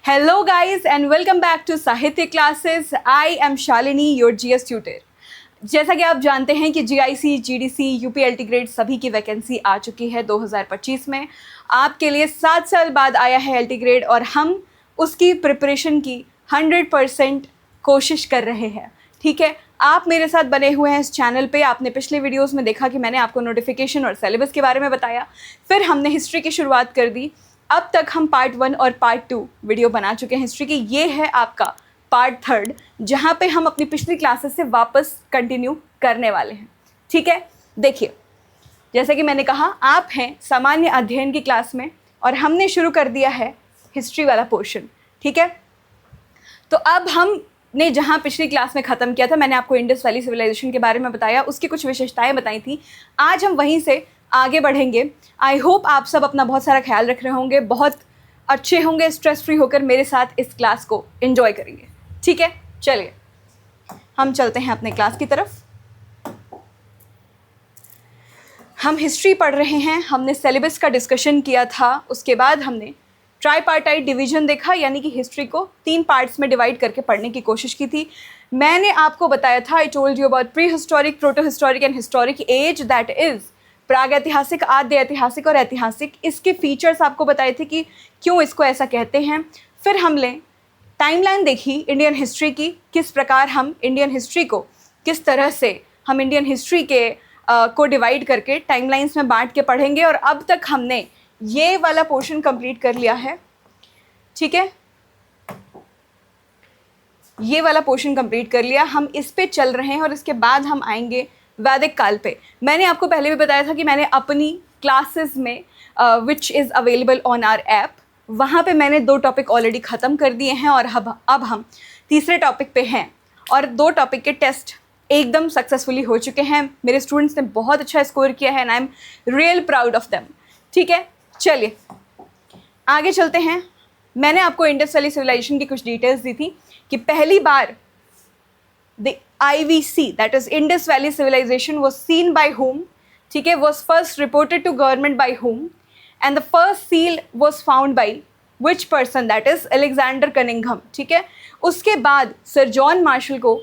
Hello guys and welcome back to साहित्य classes. I am Shalini, your GS tutor. जैसा कि आप जानते हैं कि GIC, GDC, UPLT ग्रेड सभी की वैकेंसी आ चुकी है 2025 में. आपके लिए 7 साल बाद आया है LT ग्रेड और हम उसकी प्रिपरेशन की 100% कोशिश कर रहे हैं. ठीक है, आप मेरे साथ बने हुए हैं इस चैनल पे. आपने पिछले वीडियोस में देखा कि मैंने आपको नोटिफिकेशन और सिलेबस के बारे में बताया. फिर हमने हिस्ट्री की शुरुआत कर दी. अब तक हम पार्ट 1 और पार्ट 2 वीडियो बना चुके हैं हिस्ट्री की. ये है आपका पार्ट 3 जहाँ पे हम अपनी पिछली क्लासेस से वापस कंटिन्यू करने वाले हैं. ठीक है, देखिए जैसे कि मैंने कहा आप हैं सामान्य अध्ययन की क्लास में और हमने शुरू कर दिया है हिस्ट्री वाला पोर्शन. ठीक है, तो अब हमने जहाँ पिछली क्लास में ख़त्म किया था, मैंने आपको इंडस वैली सिविलाइजेशन के बारे में बताया, उसकी कुछ विशेषताएं बताई थी. आज हम वहीं से आगे बढ़ेंगे. आई होप आप सब अपना बहुत सारा ख्याल रख रहे होंगे, बहुत अच्छे होंगे, स्ट्रेस फ्री होकर मेरे साथ इस क्लास को एंजॉय करेंगे. ठीक है, चलिए हम चलते हैं अपने क्लास की तरफ. हम हिस्ट्री पढ़ रहे हैं. हमने सिलेबस का डिस्कशन किया था, उसके बाद हमने ट्राईपार्टाइट डिवीजन देखा, यानी कि हिस्ट्री को 3 पार्ट्स में डिवाइड करके पढ़ने की कोशिश की थी. मैंने आपको बताया था, I told you about pre historic, proto historic and historic age, that is प्राग ऐतिहासिक, आद्य ऐतिहासिक और ऐतिहासिक. इसके फीचर्स आपको बताए थे कि क्यों इसको ऐसा कहते हैं. फिर हमने टाइमलाइन देखी इंडियन हिस्ट्री की, किस प्रकार हम इंडियन हिस्ट्री को, किस तरह से हम इंडियन हिस्ट्री के को डिवाइड करके टाइमलाइंस में बांट के पढ़ेंगे. और अब तक हमने ये वाला पोर्शन कंप्लीट कर लिया है. ठीक है, ये वाला पोर्शन कंप्लीट कर लिया. हम इस पे चल रहे हैं और इसके बाद हम आएंगे वैदिक काल पे. मैंने आपको पहले भी बताया था कि मैंने अपनी क्लासेस में which is available on our app, वहाँ पे मैंने 2 टॉपिक ऑलरेडी ख़त्म कर दिए हैं और अब हम तीसरे टॉपिक पे हैं. और 2 टॉपिक के टेस्ट एकदम सक्सेसफुली हो चुके हैं. मेरे स्टूडेंट्स ने बहुत अच्छा स्कोर किया है and I am real proud of them. ठीक है, चलिए आगे चलते हैं. मैंने आपको इंडस वैली सिविलाइजेशन की कुछ डिटेल्स दी थी कि पहली बार the IVC, that is Indus Valley Civilization, was seen by whom? ठीक है, was first reported to government by whom? And the first seal was found by which person? That is Alexander Cunningham. ठीक है, उसके बाद sir John Marshall को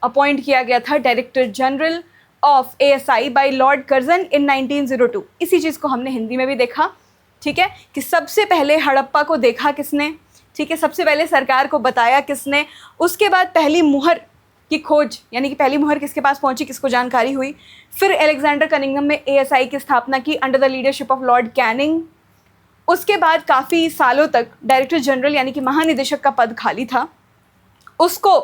appoint किया गया था director general of ASI by lord Curzon in 1902. इसी चीज़ को हमने हिंदी में भी देखा. ठीक है, कि सबसे पहले हड़प्पा को देखा किसने. ठीक है, सबसे पहले सरकार को बताया किसने. उसके बाद पहली मुहर की खोज, यानी कि पहली मुहर किसके पास पहुंची, किसको जानकारी हुई. फिर अलेक्जेंडर कनिंघम में ASI की स्थापना की under the leadership of Lord Canning. उसके बाद काफ़ी सालों तक डायरेक्टर जनरल यानी कि महानिदेशक का पद खाली था. उसको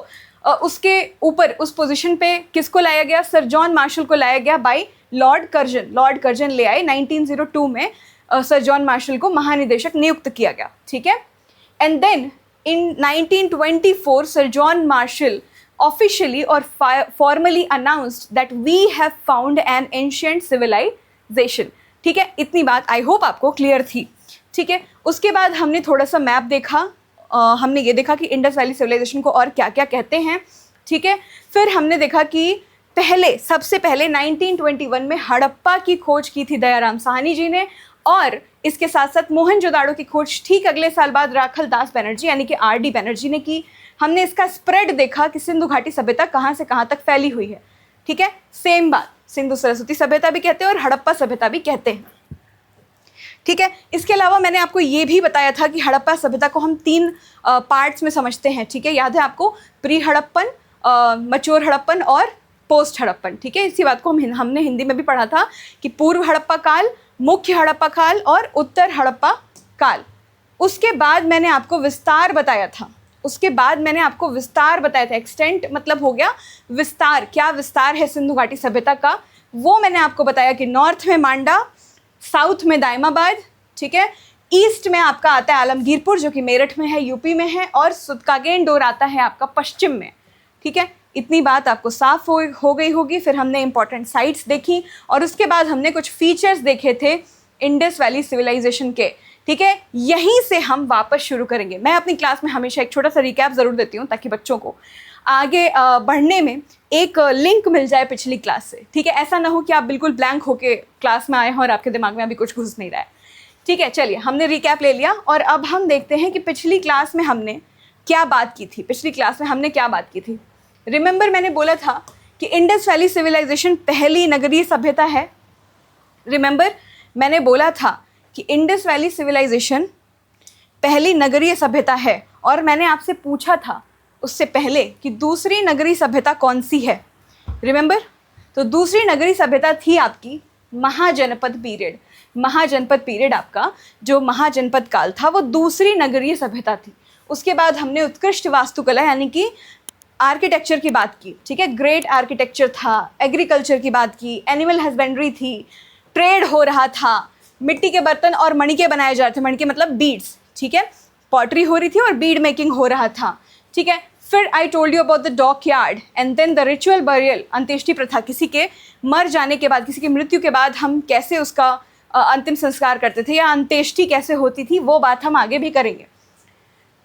उसके ऊपर उस पोजीशन पे किसको लाया गया, सर जॉन मार्शल को लाया गया by lord Curzon. Lord Curzon ले आए 1902 में. सर जॉन मार्शल को महानिदेशक नियुक्त किया गया. ठीक है, and then in 1924 sir John Marshall officially or formally announced that we have found an ancient civilization. ठीक है, इतनी बात आई होप आपको क्लियर थी. ठीक है, उसके बाद हमने थोड़ा सा मैप देखा. हमने ये देखा कि इंडस वैली सिविलाइजेशन को और क्या क्या कहते हैं. ठीक है, फिर हमने देखा कि सबसे पहले 1921 में हड़प्पा की खोज की थी दयाराम साहनी जी ने, और इसके साथ साथ मोहनजोदाड़ो की खोज ठीक अगले साल बाद राखल दास बनर्जी यानी कि RD बनर्जी ने की. हमने इसका स्प्रेड देखा कि सिंधु घाटी सभ्यता कहाँ से कहाँ तक फैली हुई है. ठीक है, सेम बात सिंधु सरस्वती सभ्यता भी कहते हैं और हड़प्पा सभ्यता भी कहते हैं. ठीक है, इसके अलावा मैंने आपको ये भी बताया था कि हड़प्पा सभ्यता को हम 3 पार्ट्स में समझते हैं. ठीक है, याद है आपको, प्री हड़प्पन, मच्योर हड़प्पन और पोस्ट हड़प्पन. ठीक है, इसी बात को हमने हिंदी में भी पढ़ा था कि पूर्व हड़प्पा काल, मुख्य हड़प्पा काल और उत्तर हड़प्पा काल. उसके बाद मैंने आपको विस्तार बताया था. एक्सटेंट मतलब हो गया विस्तार. क्या विस्तार है सिंधु घाटी सभ्यता का, वो मैंने आपको बताया कि नॉर्थ में मांडा, साउथ में दाइमाबाद. ठीक है, ईस्ट में आपका आता है आलमगीरपुर जो कि मेरठ में है, यूपी में है, और सुतकागेंडोर आता है आपका पश्चिम में. ठीक है, इतनी बात आपको साफ हो गई होगी. फिर हमने इंपॉर्टेंट साइट्स देखी और उसके बाद हमने कुछ फीचर्स देखे थे इंडस वैली सिविलाइजेशन के. ठीक है, यहीं से हम वापस शुरू करेंगे. मैं अपनी क्लास में हमेशा एक छोटा सा रिकैप ज़रूर देती हूँ ताकि बच्चों को आगे बढ़ने में एक लिंक मिल जाए पिछली क्लास से. ठीक है, ऐसा ना हो कि आप बिल्कुल ब्लैंक होके क्लास में आए हों और आपके दिमाग में अभी कुछ घुस नहीं रहा है. ठीक है, चलिए हमने रिकैप ले लिया और अब हम देखते हैं कि पिछली क्लास में हमने क्या बात की थी। पिछली क्लास में हमने क्या बात की थी? रिमेंबर मैंने बोला था कि इंडस वैली सिविलाइजेशन पहली नगरीय सभ्यता है। रिमेंबर मैंने बोला था कि इंडस वैली सिविलाइजेशन पहली नगरीय सभ्यता है और मैंने आपसे पूछा था उससे पहले कि दूसरी नगरीय सभ्यता कौन सी है। रिमेंबर, तो दूसरी नगरीय सभ्यता थी आपकी महाजनपद पीरियड। महाजनपद पीरियड आपका जो महाजनपद काल था वो दूसरी नगरीय सभ्यता थी। उसके बाद हमने उत्कृष्ट वास्तुकला यानी कि आर्किटेक्चर की बात की, ठीक है, ग्रेट आर्किटेक्चर था, एग्रीकल्चर की बात की, एनिमल हस्बेंड्री थी, ट्रेड हो रहा था, मिट्टी के बर्तन और मणिके बनाए जा रहे थे, मणिके मतलब बीड्स, ठीक है, पॉटरी हो रही थी और बीड मेकिंग हो रहा था, ठीक है। फिर I told you about the dockyard and then the ritual burial, अंत्येष्टि प्रथा, किसी के मर जाने के बाद, किसी की मृत्यु के बाद हम कैसे उसका अंतिम संस्कार करते थे या अंत्येष्टि कैसे होती थी, वो बात हम आगे भी करेंगे।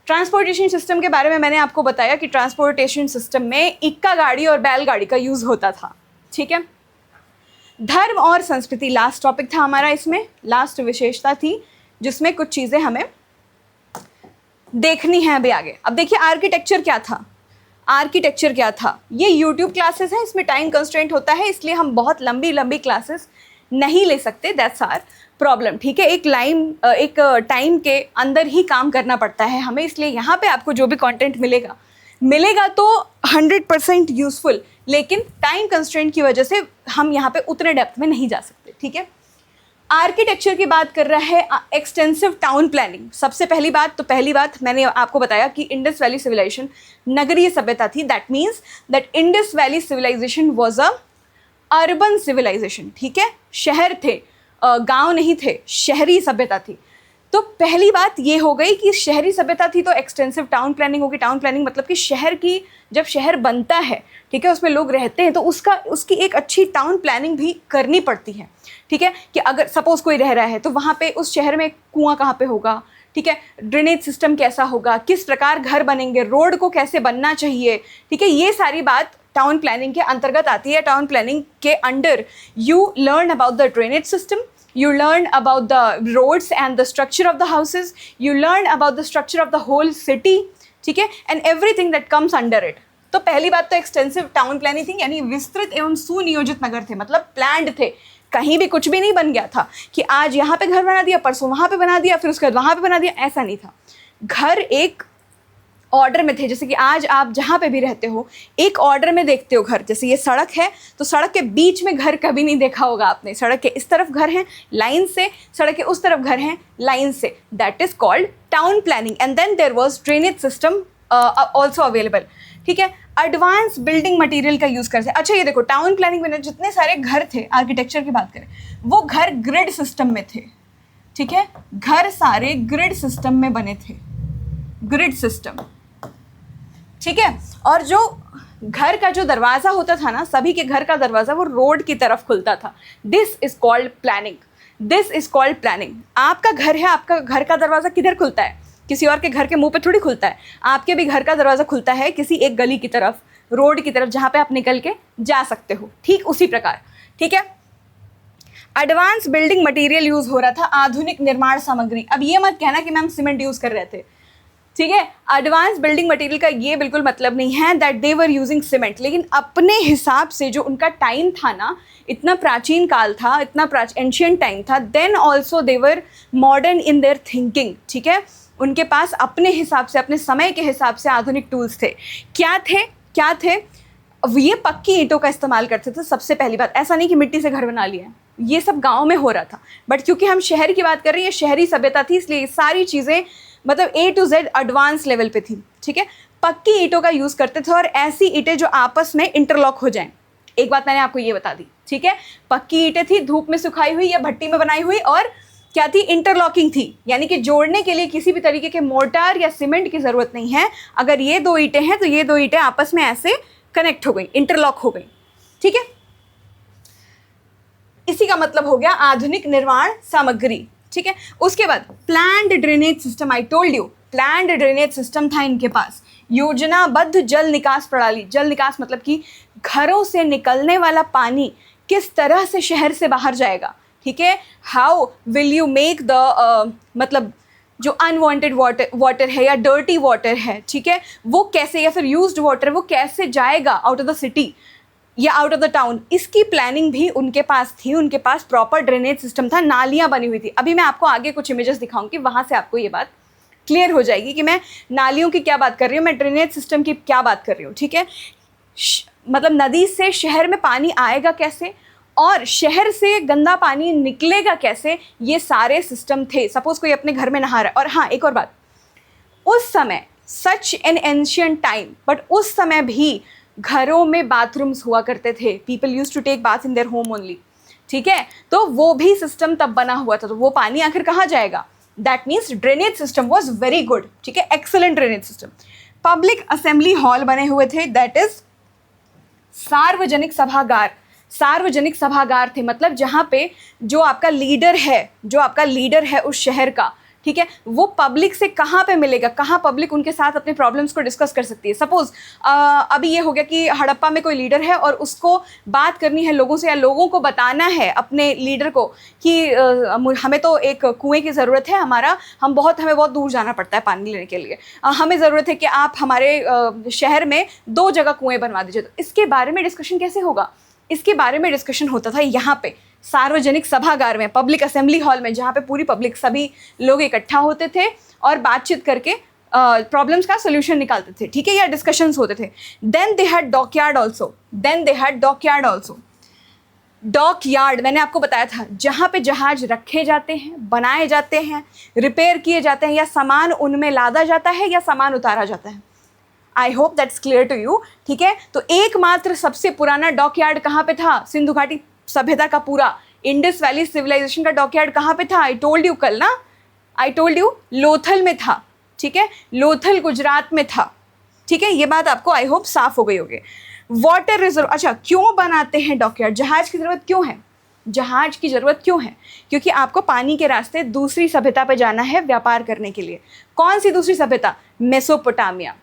ट्रांसपोर्टेशन सिस्टम के बारे में मैंने आपको बताया कि ट्रांसपोर्टेशन सिस्टम में इक्का गाड़ी और बैलगाड़ी का यूज़ होता था, ठीक है। धर्म और संस्कृति लास्ट टॉपिक था हमारा, इसमें लास्ट विशेषता थी जिसमें कुछ चीज़ें हमें देखनी है अभी आगे। अब देखिए आर्किटेक्चर क्या था। आर्किटेक्चर क्या था, ये यूट्यूब क्लासेस हैं, इसमें टाइम कंस्ट्रेंट होता है इसलिए हम बहुत लंबी लंबी क्लासेस नहीं ले सकते, दैट्स आवर प्रॉब्लम, ठीक है। एक टाइम के अंदर ही काम करना पड़ता है हमें, इसलिए यहाँ पे आपको जो भी कंटेंट मिलेगा तो 100% यूज़फुल, लेकिन टाइम कंस्ट्रेंट की वजह से हम यहाँ पे उतने डेप्थ में नहीं जा सकते, ठीक है। आर्किटेक्चर की बात कर रहा है, एक्सटेंसिव टाउन प्लानिंग। सबसे पहली बात मैंने आपको बताया कि इंडस वैली सिविलाइजेशन नगरीय सभ्यता थी। That means that Indus valley civilisation was a urban civilisation, ठीक है, शहर थे, गांव नहीं थे, शहरी सभ्यता थी। तो पहली बात ये हो गई कि शहरी सभ्यता थी तो एक्सटेंसिव टाउन प्लानिंग होगी। टाउन प्लानिंग मतलब कि शहर की, जब शहर बनता है, ठीक है, उसमें लोग रहते हैं तो उसकी एक अच्छी टाउन प्लानिंग भी करनी पड़ती है, ठीक है। कि अगर सपोज कोई रह रहा है तो वहाँ पे उस शहर में कुआं कहाँ पे होगा, ठीक है, ड्रेनेज सिस्टम कैसा होगा, किस प्रकार घर बनेंगे, रोड को कैसे बनना चाहिए, ठीक है, ये सारी बात टाउन प्लानिंग के अंतर्गत आती है। टाउन प्लानिंग के under you learn about the drainage system, you learn about the roads and the structure of the houses, you learn about the structure of the whole city, ठीक है, and everything that comes under it। तो पहली बात तो extensive town planning थी, यानी विस्तृत एवं सुनियोजित नगर थे, मतलब प्लान्ड थे, कहीं भी कुछ भी नहीं बन गया था कि आज यहाँ पे घर बना दिया, परसों वहाँ पे बना दिया, फिर उसके बाद वहाँ पे बना दिया, ऐसा नहीं था। घर एक ऑर्डर में थे, जैसे कि आज आप जहाँ पे भी रहते हो एक ऑर्डर में देखते हो घर। जैसे ये सड़क है तो सड़क के बीच में घर कभी नहीं देखा होगा आपने, सड़क के इस तरफ घर हैं लाइन से, सड़क के उस तरफ घर हैं लाइन से, that is called town planning. And then there was drainage system also available, ठीक है। एडवांस बिल्डिंग मटेरियल का यूज़ करते हैं। अच्छा ये देखो, टाउन प्लानिंग में जितने सारे घर थे, आर्किटेक्चर की बात करें, वो घर ग्रिड सिस्टम में थे, ठीक है, घर सारे ग्रिड सिस्टम में बने थे, ग्रिड सिस्टम, ठीक है। और जो घर का जो दरवाज़ा होता था ना, सभी के घर का दरवाज़ा वो रोड की तरफ खुलता था। This is called planning, this is called planning. आपका घर है, आपका घर का दरवाज़ा किधर खुलता है? किसी और के घर के मुंह पे थोड़ी खुलता है। आपके भी घर का दरवाज़ा खुलता है किसी एक गली की तरफ, रोड की तरफ, जहाँ पे आप निकल के जा सकते हो, ठीक उसी प्रकार, ठीक है। एडवांस बिल्डिंग मटेरियल यूज़ हो रहा था, आधुनिक निर्माण सामग्री। अब ये मत कहना कि मैम सीमेंट यूज़ कर रहे थे, ठीक है। एडवांस बिल्डिंग मटेरियल का ये बिल्कुल मतलब नहीं है that they were using cement, लेकिन अपने हिसाब से जो उनका टाइम था ना, इतना प्राचीन काल था, इतना एंशियंट टाइम था, then also they were modern in their thinking, ठीक है। उनके पास अपने हिसाब से, अपने समय के हिसाब से आधुनिक टूल्स थे। क्या थे? ये पक्की ईंटों का इस्तेमाल करते थे सबसे पहली बात। ऐसा नहीं कि मिट्टी से घर बना लिया, ये सब गाँव में हो रहा था, बट क्योंकि हम शहर की बात कर रहे हैं, ये शहरी सभ्यता थी, इसलिए सारी चीज़ें मतलब A to Z advance level पे थी, ठीक है। पक्की ईंटों का यूज़ करते थे और ऐसी ईंटें जो आपस में इंटरलॉक हो जाएं। एक बात मैंने आपको ये बता दी, ठीक है। पक्की ईंटें थी, धूप में सुखाई हुई या भट्टी में बनाई हुई, और क्या थी? इंटरलॉकिंग थी, यानी कि जोड़ने के लिए किसी भी तरीके के मोर्टार या सीमेंट की ज़रूरत नहीं है। अगर ये दो ईंटें हैं तो ये दो ईंटें आपस में ऐसे कनेक्ट हो गई, इंटरलॉक हो गई, ठीक है। इसी का मतलब हो गया आधुनिक निर्माण सामग्री, ठीक है। उसके बाद planned drainage system, I told you, planned drainage system था इनके पास। योजनाबद्ध जल निकास प्रणाली, जल निकास मतलब कि घरों से निकलने वाला पानी किस तरह से शहर से बाहर जाएगा, ठीक है, how will you make the मतलब जो अनवांटेड वाटर है या डर्टी वाटर है, ठीक है, वो कैसे, या फिर यूज्ड वाटर वो कैसे जाएगा आउट ऑफ द सिटी या आउट ऑफ द टाउन, इसकी प्लानिंग भी उनके पास थी। उनके पास प्रॉपर ड्रेनेज सिस्टम था, नालियाँ बनी हुई थी। अभी मैं आपको आगे कुछ इमेजेस दिखाऊंगी, वहाँ से आपको ये बात क्लियर हो जाएगी कि मैं नालियों की क्या बात कर रही हूँ, मैं ड्रेनेज सिस्टम की क्या बात कर रही हूँ, ठीक है। मतलब नदी से शहर में पानी आएगा कैसे और शहर से गंदा पानी निकलेगा कैसे, ये सारे सिस्टम थे। सपोज कोई अपने घर में नहा रहा है, और हाँ एक और बात, उस समय such an ancient time, but उस समय भी घरों में बाथरूम्स हुआ करते थे। People use to take bath in their home only, ठीक है। तो वो भी सिस्टम तब बना हुआ था, तो वो पानी आखिर कहाँ जाएगा। That means drainage system was very good, ठीक है, excellent drainage system. Public assembly hall बने हुए थे, दैट इज सार्वजनिक सभागार। सार्वजनिक सभागार थे, मतलब जहाँ पे जो आपका लीडर है उस शहर का, ठीक है, वो पब्लिक से कहाँ पे मिलेगा, कहाँ पब्लिक उनके साथ अपने प्रॉब्लम्स को डिस्कस कर सकती है। सपोज अभी ये हो गया कि हड़प्पा में कोई लीडर है और उसको बात करनी है लोगों से, या लोगों को बताना है अपने लीडर को कि हमें तो एक कुएं की ज़रूरत है, हमें बहुत दूर जाना पड़ता है पानी लेने के लिए, हमें ज़रूरत है कि आप हमारे शहर में 2 जगह कुएँ बनवा दीजिए। तो इसके बारे में डिस्कशन कैसे होगा, इसके बारे में डिस्कशन होता था यहाँ पे सार्वजनिक सभागार में, पब्लिक असेंबली हॉल में, जहाँ पे पूरी पब्लिक, सभी लोग इकट्ठा होते थे और बातचीत करके प्रॉब्लम्स का सोल्यूशन निकालते थे, ठीक है, या डिस्कशंस होते थे। Then they had dockyard also. Dockyard मैंने आपको बताया था, जहाँ पे जहाज रखे जाते हैं, बनाए जाते हैं, रिपेयर किए जाते हैं, या सामान उनमें लादा जाता है या सामान उतारा जाता है। I hope that's clear to you, ठीक है। तो एकमात्र सबसे पुराना डॉकयार्ड कहाँ पे था, सिंधु घाटी सभ्यता का पूरा इंडस वैली सिविलाइजेशन का डॉकयार्ड कहाँ पे था, आई टोल्ड यू कल ना, आई टोल्ड यू लोथल में था, ठीक है, लोथल गुजरात में था, ठीक है। ये बात आपको आई होप साफ हो गई होगी। वाटर रिजर्व, अच्छा क्यों बनाते हैं डॉकयार्ड, जहाज की ज़रूरत क्यों है, जहाज की ज़रूरत क्यों है, क्योंकि आपको पानी के रास्ते दूसरी सभ्यता पे जाना है व्यापार करने के लिए। कौन सी दूसरी सभ्यता, मेसोपोटामिया,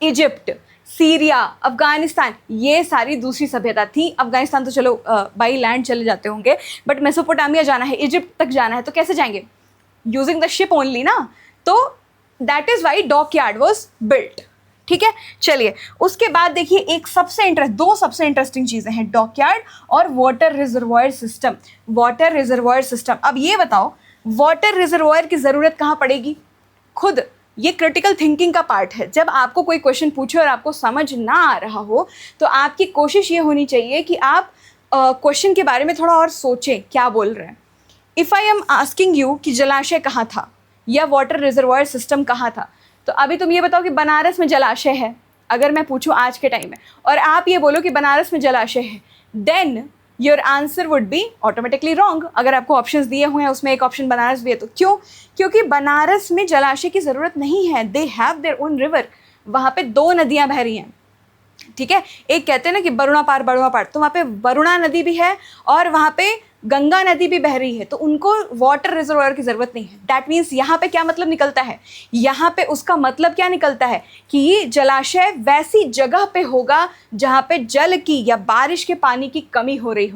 इजिप्ट, सीरिया, अफगानिस्तान, ये सारी दूसरी सभ्यता थी। अफगानिस्तान तो चलो बाई लैंड चले जाते होंगे, बट मेसोपोटामिया जाना है, इजिप्ट तक जाना है, तो कैसे जाएंगे, यूजिंग द शिप ओनली ना। तो that is why dockyard was built, ठीक है। चलिए उसके बाद देखिए एक दो सबसे इंटरेस्टिंग चीज़ें हैं, डॉकयार्ड और water reservoir system. Water reservoir system, अब ये बताओ वाटर रिजर्वायर की ज़रूरत कहाँ पड़ेगी, खुद ये क्रिटिकल थिंकिंग का पार्ट है। जब आपको कोई क्वेश्चन पूछे और आपको समझ ना आ रहा हो, तो आपकी कोशिश ये होनी चाहिए कि आप क्वेश्चन के बारे में थोड़ा और सोचें क्या बोल रहे हैं। If I am asking you कि जलाशय कहाँ था या वाटर रिजर्वायर सिस्टम कहाँ था, तो अभी तुम ये बताओ कि बनारस में जलाशय है, अगर मैं पूछूं आज के टाइम में, और आप ये बोलो कि बनारस में जलाशय है, then your answer would be automatically wrong. अगर आपको ऑप्शंस दिए हुए हैं उसमें एक ऑप्शन बनारस भी है, तो क्यों, क्योंकि बनारस में जलाशय की ज़रूरत नहीं है, they have their own river, वहाँ पे 2 नदियाँ बह रही हैं, ठीक है। एक कहते हैं ना कि बरुणा पार, तो वहाँ पे वरुणा नदी भी है और वहाँ पे गंगा नदी भी बह रही है, तो उनको वाटर रिजर्वायर की ज़रूरत नहीं है। दैट मीन्स यहाँ पे क्या मतलब निकलता है, यहाँ पे उसका मतलब क्या निकलता है कि ये जलाशय वैसी जगह पे होगा जहाँ पे जल की या बारिश के पानी की कमी हो रही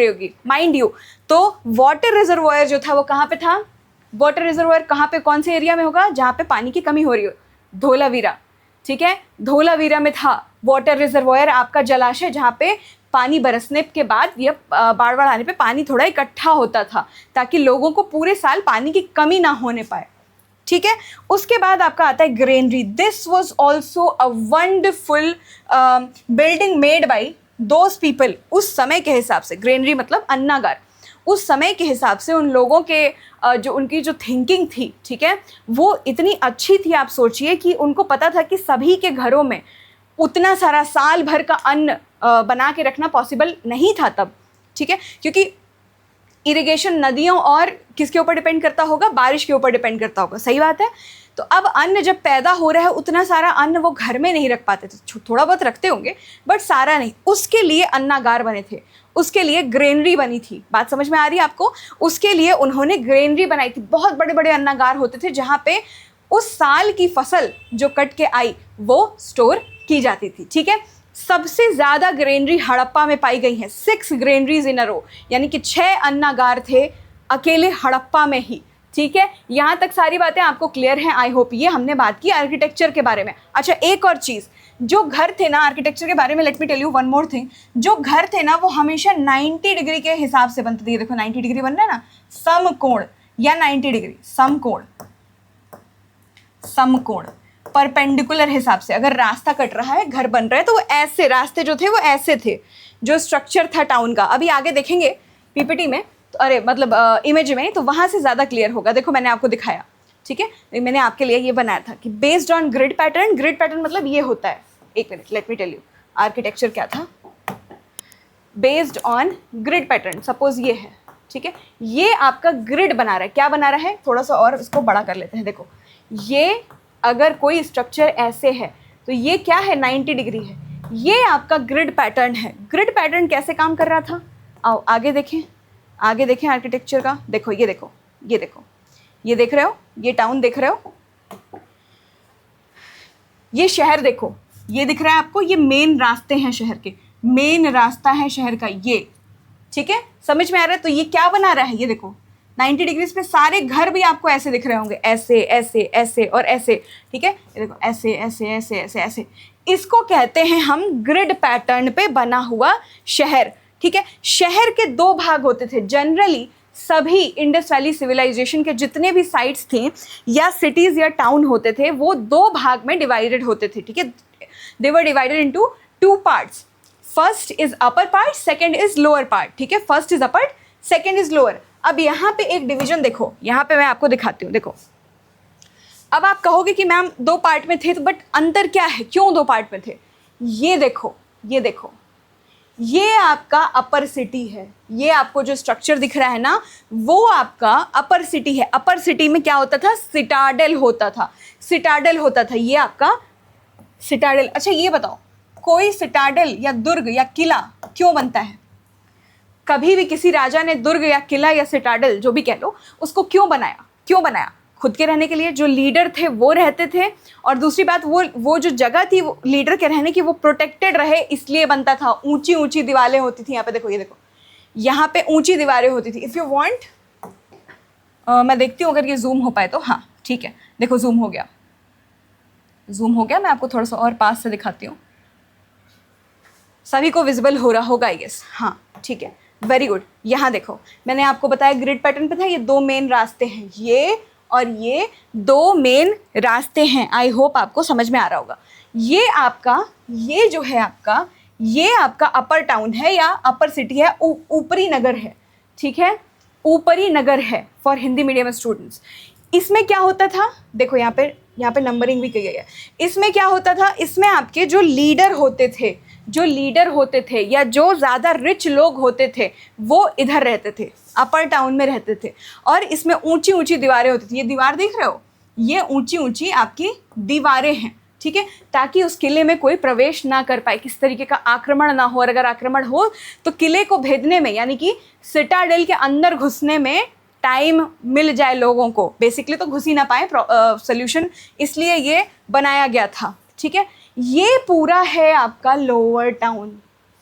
होगी, माइंड यू। तो वाटर रिजर्वायर जो था वो कहाँ पे था, वाटर रिजर्वायर कहाँ पे, कौन से एरिया में होगा जहाँ पे पानी की कमी हो रही हो, धोलावीरा, ठीक है, धोलावीरा में था वाटर रिजर्वायर, आपका जलाशय, जहाँ पे पानी बरसने के बाद या बाढ़ आने पे पानी थोड़ा इकट्ठा होता था, ताकि लोगों को पूरे साल पानी की कमी ना होने पाए, ठीक है। उसके बाद आपका आता है granary. This was also a wonderful building made by those people. उस समय के हिसाब से ग्रेनरी मतलब अन्नागार, उस समय के हिसाब से उन लोगों के जो उनकी जो थिंकिंग थी, ठीक है, वो इतनी अच्छी थी। आप सोचिए कि उनको पता था कि सभी के घरों में उतना सारा साल भर का अन्न बना के रखना पॉसिबल नहीं था तब, ठीक है, क्योंकि इरिगेशन नदियों और किसके ऊपर डिपेंड करता होगा, बारिश के ऊपर डिपेंड करता होगा, सही बात है। तो अब अन्न जब पैदा हो रहा है, उतना सारा अन्न वो घर में नहीं रख पाते थे, थोड़ा बहुत रखते होंगे बट सारा नहीं। उसके लिए अन्नागार बने थे, उसके लिए ग्रेनरी बनी थी। बात समझ में आ रही है आपको? उसके लिए उन्होंने ग्रेनरी बनाई थी। बहुत बड़े बड़े अन्नागार होते थे जहाँ पे उस साल की फसल जो कट के आई वो स्टोर की जाती थी, ठीक है। सबसे ज़्यादा ग्रेनरी हड़प्पा में पाई गई है, 6 ग्रेनरीज इन अ रो, यानी कि 6 अन्नागार थे अकेले हड़प्पा में ही। ठीक है, यहाँ तक सारी बातें आपको क्लियर हैं आई होप। ये हमने बात की आर्किटेक्चर के बारे में। अच्छा, एक और चीज़, जो घर थे ना आर्किटेक्चर के बारे में, let me tell you one more thing, जो घर थे ना वो हमेशा 90 डिग्री के हिसाब से बनते थे। देखो 90 डिग्री बन रहा है ना, समकोण या 90 डिग्री, समकोण, समकोण परपेंडिकुलर हिसाब से। अगर रास्ता कट रहा है, घर बन रहा है, तो वो ऐसे रास्ते जो थे वो ऐसे थे, जो स्ट्रक्चर था टाउन का। अभी आगे देखेंगे पीपीटी में, तो अरे मतलब इमेज में, तो वहाँ से ज़्यादा क्लियर होगा। देखो मैंने आपको दिखाया, ठीक है, मैंने आपके लिए ये बनाया था कि based on grid pattern. Grid pattern मतलब ये होता है, एक minute let me tell you, architecture क्या था, based on grid pattern. Suppose ये है, ठीक है, ये आपका ग्रिड बना रहा है। क्या बना रहा है, थोड़ा सा और इसको बड़ा कर लेते हैं। देखो ये अगर कोई स्ट्रक्चर ऐसे है तो ये क्या है, 90 डिग्री है। ये आपका ग्रिड पैटर्न है। ग्रिड पैटर्न कैसे काम कर रहा था, आओ आगे देखें, आगे देखें आर्किटेक्चर का। देखो ये देखो, ये देखो, ये देख रहे हो, ये टाउन देख रहे हो, ये शहर देखो, ये दिख रहा है आपको, ये मेन रास्ते हैं शहर के, मेन रास्ता है शहर का ये। ठीक है, समझ में आ रहा है। तो ये क्या बना रहा है, ये देखो 90 डिग्रीज पे सारे घर भी आपको ऐसे दिख रहे होंगे, ऐसे ऐसे ऐसे और ऐसे। ठीक है, ये देखो ऐसे ऐसे ऐसे ऐसे ऐसे। इसको कहते हैं हम ग्रिड पैटर्न पे बना हुआ शहर। ठीक है, शहर के 2 भाग होते थे जनरली। सभी इंडस वैली सिविलाइजेशन के जितने भी साइट्स थे या सिटीज़ या टाउन होते थे, वो 2 भाग में डिवाइडेड होते थे। ठीक है, they were divided into 2 parts. First is upper part, second is lower part. ठीक है, first is upper, second is lower. अब यहाँ पे एक डिवीजन देखो, यहाँ पे मैं आपको दिखाती हूँ। देखो, अब आप कहोगे कि मैम 2 पार्ट में थे, तो बट अंतर क्या है, क्यों 2 पार्ट में थे? ये देखो, ये देखो, ये आपका अपर सिटी है। ये आपको जो स्ट्रक्चर दिख रहा है ना, वो आपका अपर सिटी है। अपर सिटी में क्या होता था, सिटाडेल होता था, सिटाडेल होता था, ये आपका सिटाडेल। अच्छा ये बताओ, कोई सिटाडेल या दुर्ग या किला क्यों बनता है? कभी भी किसी राजा ने दुर्ग या किला या सिटाडेल जो भी कह लो, उसको क्यों बनाया? क्यों बनाया? खुद के रहने के लिए। जो लीडर थे वो रहते थे, और दूसरी बात वो जो जगह थी वो लीडर के रहने की, वो प्रोटेक्टेड रहे, इसलिए बनता था। ऊंची ऊंची दीवारें होती थी। यहाँ पे देखो, ये देखो, यहाँ पे ऊंची दीवारें होती थी। इफ़ यू वांट, मैं देखती हूँ अगर ये जूम हो पाए तो। हाँ ठीक है, देखो जूम हो गया, जूम हो गया। मैं आपको थोड़ा सा और पास से दिखाती हूँ, सभी को विजिबल हो रहा होगा आई गेस। हाँ ठीक है, वेरी गुड। यहाँ देखो, मैंने आपको बताया ग्रिड पैटर्न पे था, ये 2 मेन रास्ते हैं, ये और ये 2 मेन रास्ते हैं। आई होप आपको समझ में आ रहा होगा। ये आपका, ये जो है आपका, ये आपका अपर टाउन है या अपर सिटी है, ऊपरी नगर है। ठीक है, ऊपरी नगर है फॉर हिंदी मीडियम स्टूडेंट्स। इसमें क्या होता था, देखो यहाँ पे नंबरिंग भी की गई है। इसमें क्या होता था, इसमें आपके जो लीडर होते थे, जो लीडर होते थे या जो ज़्यादा रिच लोग होते थे, वो इधर रहते थे, अपर टाउन में रहते थे। और इसमें ऊंची ऊंची दीवारें होती थी। ये दीवार देख रहे हो, ये ऊंची ऊंची आपकी दीवारें हैं। ठीक है, ताकि उस किले में कोई प्रवेश ना कर पाए, किस तरीके का आक्रमण ना हो, और अगर आक्रमण हो तो किले को भेदने में, यानी कि सिटाडेल के अंदर घुसने में टाइम मिल जाए लोगों को। बेसिकली तो घुस ही ना पाए, सोल्यूशन, इसलिए ये बनाया गया था। ठीक है, ये पूरा है आपका लोअर टाउन।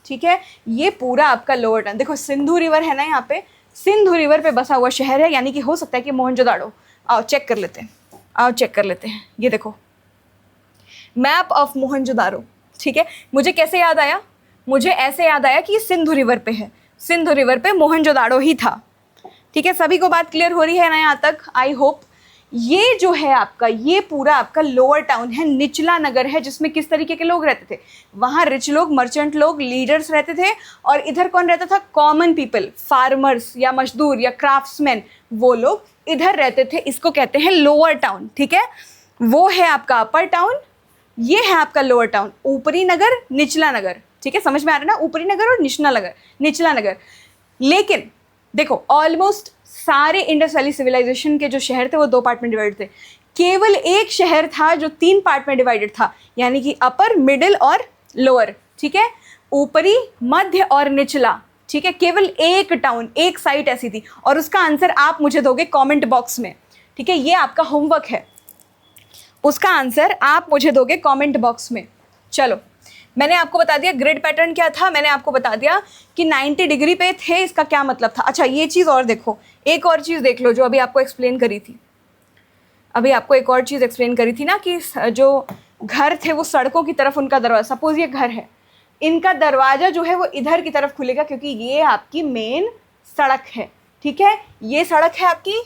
ठीक है, ये पूरा आपका लोअर टाउन। देखो सिंधु रिवर है ना, यहाँ पे सिंधु रिवर पे बसा हुआ शहर है, यानी कि हो सकता है कि मोहनजोदाड़ो। आओ चेक कर लेते हैं, आओ चेक कर लेते हैं। ये देखो मैप ऑफ मोहनजोदाड़ो। ठीक है, मुझे कैसे याद आया, मुझे ऐसे याद आया कि ये सिंधु रिवर पे है, सिंधु रिवर पे मोहनजोदाड़ो ही था। ठीक है, सभी को बात क्लियर हो रही है ना यहाँ तक, आई होप। ये जो है आपका, ये पूरा आपका लोअर टाउन है, निचला नगर है, जिसमें किस तरीके के लोग रहते थे, वहाँ रिच लोग, मर्चेंट लोग, लीडर्स रहते थे। और इधर कौन रहता था, कॉमन पीपल, फार्मर्स या मजदूर या क्राफ्ट्समैन, वो लोग इधर रहते थे। इसको कहते हैं लोअर टाउन। ठीक है, वो है आपका अपर टाउन, ये है आपका लोअर टाउन, ऊपरी नगर, निचला नगर। ठीक है, समझ में आ रहा है ना, ऊपरी नगर और निचला नगर। लेकिन देखो ऑलमोस्ट सारे इंडस वैली सिविलाइजेशन के जो शहर थे वो 2 पार्ट में डिवाइडेड थे। केवल एक शहर था जो 3 पार्ट में डिवाइडेड था, यानी कि अपर, मिडिल और लोअर। ठीक है, ऊपरी, मध्य और निचला। ठीक है, केवल एक टाउन, एक साइट ऐसी थी, और उसका आंसर आप मुझे दोगे कमेंट बॉक्स में। ठीक है, ये आपका होमवर्क है, उसका आंसर आप मुझे दोगे कमेंट बॉक्स में। चलो मैंने आपको बता दिया ग्रिड पैटर्न क्या था, मैंने आपको बता दिया कि 90 डिग्री पे थे, इसका क्या मतलब था। अच्छा ये चीज़ और देखो, एक और चीज़ देख लो जो अभी आपको एक्सप्लेन करी थी, अभी आपको एक और चीज़ एक्सप्लेन करी थी ना कि जो घर थे वो सड़कों की तरफ उनका दरवाज़ा, सपोज ये घर है, इनका दरवाज़ा जो है वो इधर की तरफ खुलेगा क्योंकि ये आपकी मेन सड़क है, ठीक है। ये सड़क है आपकी,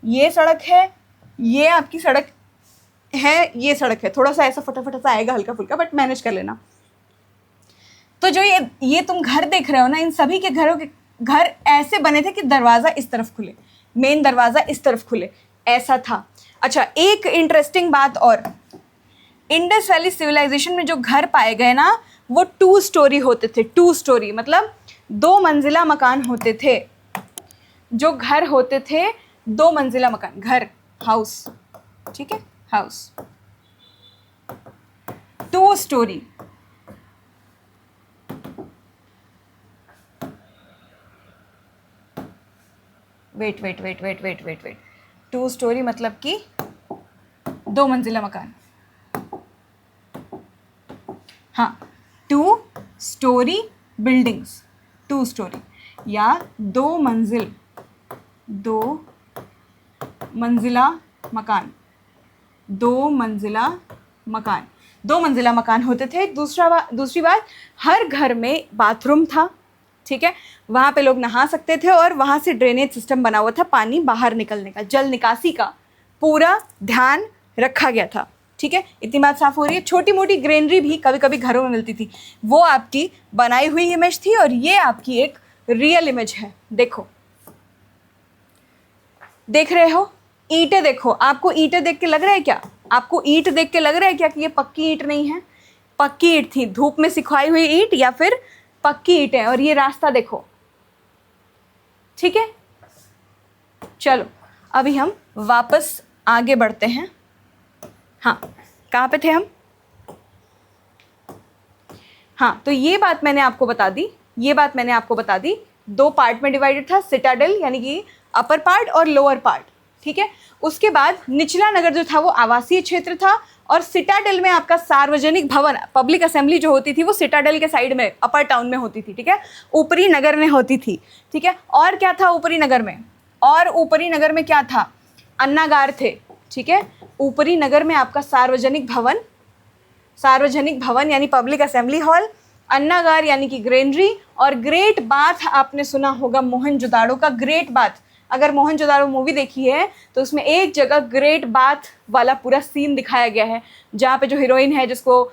ये सड़क है, ये आपकी सड़क है, ये सड़क है। थोड़ा सा ऐसा फटाफट सा आएगा हल्का फुल्का, बट मैनेज कर लेना। तो जो ये तुम घर देख रहे हो ना, इन सभी के घरों के घर ऐसे बने थे कि दरवाज़ा इस तरफ खुले, मेन दरवाज़ा इस तरफ खुले, ऐसा था। अच्छा एक इंटरेस्टिंग बात और, इंडस वैली सिविलाइजेशन में जो घर पाए गए ना वो 2 स्टोरी होते थे। 2 स्टोरी मतलब 2 मंजिला मकान होते थे। जो घर होते थे 2 मंजिला मकान, घर, हाउस, ठीक है, हाउस, 2 स्टोरी। वेट 2 स्टोरी मतलब कि 2 मंजिला मकान। हाँ 2 स्टोरी बिल्डिंग्स, 2 स्टोरी या 2 मंजिला मकान, 2 मंजिला मकान, 2 मंजिला मकान होते थे। दूसरी बात, हर घर में बाथरूम था, ठीक है, वहाँ पे लोग नहा सकते थे और वहाँ से ड्रेनेज सिस्टम बना हुआ था, पानी बाहर निकलने का, जल निकासी का पूरा ध्यान रखा गया था, ठीक है। इतनी बात साफ हो रही है। छोटी मोटी ग्रेनरी भी कभी कभी घरों में मिलती थी, वो आपकी बनाई हुई इमेज थी और ये आपकी एक रियल इमेज है। देखो, देख रहे हो ईंटें, देखो, आपको ईंटें देख के लग रहा है क्या, आपको ईंट देख के लग रहा है क्या कि ये पक्की ईंट नहीं है? पक्की ईंट थी, धूप में सिकुड़ाई हुई ईंट या फिर पक्की ईंटें। और ये रास्ता देखो, ठीक है। चलो अभी हम वापस आगे बढ़ते हैं। हाँ कहाँ पे थे हम? हाँ तो ये बात मैंने आपको बता दी, ये बात मैंने आपको बता दी। 2 पार्ट में डिवाइडेड था, सिटाडेल यानी कि अपर पार्ट और लोअर पार्ट, ठीक है। उसके बाद निचला नगर जो था वो आवासीय क्षेत्र था और सिटाडेल में आपका सार्वजनिक भवन, पब्लिक असेंबली जो होती थी वो सिटाडेल के साइड में अपर टाउन में होती थी, ठीक है, ऊपरी नगर में होती थी, ठीक है। और क्या था ऊपरी नगर में? और ऊपरी नगर में क्या था? अन्नागार थे, ठीक है। ऊपरी नगर में आपका सार्वजनिक भवन यानी पब्लिक असेंबली हॉल, अन्नागार यानी कि ग्रेनरी, और ग्रेट बाथ आपने सुना होगा मोहनजोदाड़ो का ग्रेट बाथ। अगर मोहनजोदाड़ो मूवी देखी है तो उसमें एक जगह ग्रेट बाथ वाला पूरा सीन दिखाया गया है, जहाँ पे जो हीरोइन है जिसको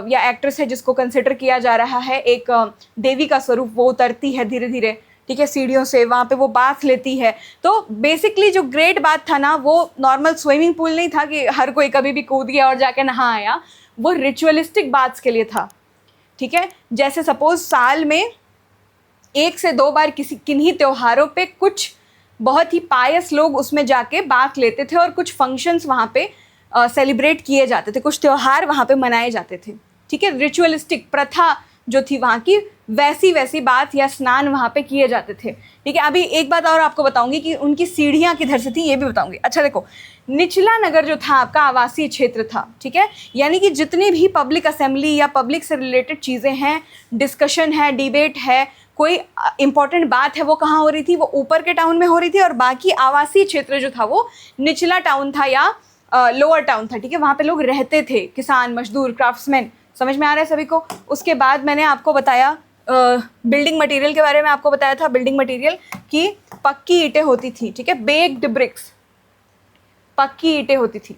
या एक्ट्रेस है जिसको कंसिडर किया जा रहा है एक देवी का स्वरूप, वो उतरती है धीरे धीरे, ठीक है, सीढ़ियों से, वहाँ पे वो बाथ लेती है। तो बेसिकली जो ग्रेट बाथ था ना वो नॉर्मल स्विमिंग पूल नहीं था कि हर कोई कभी भी कूद गया और जाके नहा आया, वो रिचुअलिस्टिक बाथ्स के लिए था, ठीक है। जैसे सपोज साल में 1 से 2 बार किन्हीं त्योहारों पे कुछ बहुत ही पायस लोग उसमें जाके बाथ लेते थे और कुछ फंक्शंस वहाँ पे सेलिब्रेट किए जाते थे, कुछ त्यौहार वहाँ पे मनाए जाते थे, ठीक है। रिचुअलिस्टिक प्रथा जो थी वहाँ की, वैसी बात या स्नान वहाँ पे किए जाते थे, ठीक है। अभी एक बात और आपको बताऊंगी कि उनकी सीढ़ियाँ किधर से थी, ये भी बताऊंगी। अच्छा देखो, निचला नगर जो था आपका आवासीय क्षेत्र था, ठीक है, यानी कि जितनी भी पब्लिक असेंबली या पब्लिक से रिलेटेड चीज़ें हैं, डिस्कशन है, डिबेट है, कोई इंपॉर्टेंट बात है, वो कहाँ हो रही थी? वो ऊपर के टाउन में हो रही थी, और बाकी आवासीय क्षेत्र जो था वो निचला टाउन था या लोअर टाउन था, ठीक है। वहाँ पे लोग रहते थे, किसान, मजदूर, क्राफ्ट्समैन। समझ में आ रहा है सभी को? उसके बाद मैंने आपको बताया बिल्डिंग मटेरियल के बारे में, आपको बताया था बिल्डिंग मटेरियल कि पक्की ईंटें होती थी, ठीक है, बेक्ड ब्रिक्स, पक्की ईंटें होती थी।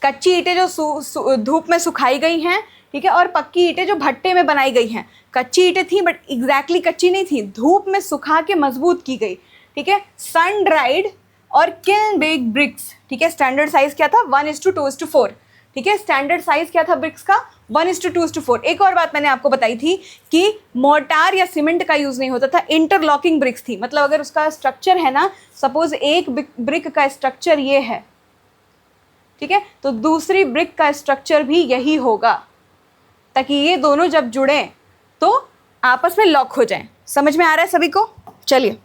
कच्ची ईंटें जो धूप में सुखाई गई हैं, ठीक है, और पक्की ईंटें जो भट्टे में बनाई गई हैं। कच्ची ईंटें थी बट एग्जैक्टली कच्ची नहीं थी, धूप में सुखा के मजबूत की गई, ठीक है। सन ड्राइड और किल्न बेक्ड ब्रिक्स, ठीक है। स्टैंडर्ड साइज क्या था? 1:2:4, ठीक है। स्टैंडर्ड साइज क्या था ब्रिक्स का? 1:2:4। एक और बात मैंने आपको बताई थी कि मोर्टार या सीमेंट का यूज़ नहीं होता था, इंटरलॉकिंग ब्रिक्स थी। मतलब अगर उसका स्ट्रक्चर है ना, सपोज एक ब्रिक का स्ट्रक्चर ये है, ठीक है, तो दूसरी ब्रिक का स्ट्रक्चर भी यही होगा, ताकि ये दोनों जब जुड़ें तो आपस में लॉक हो जाएं। समझ में आ रहा है सभी को? चलिए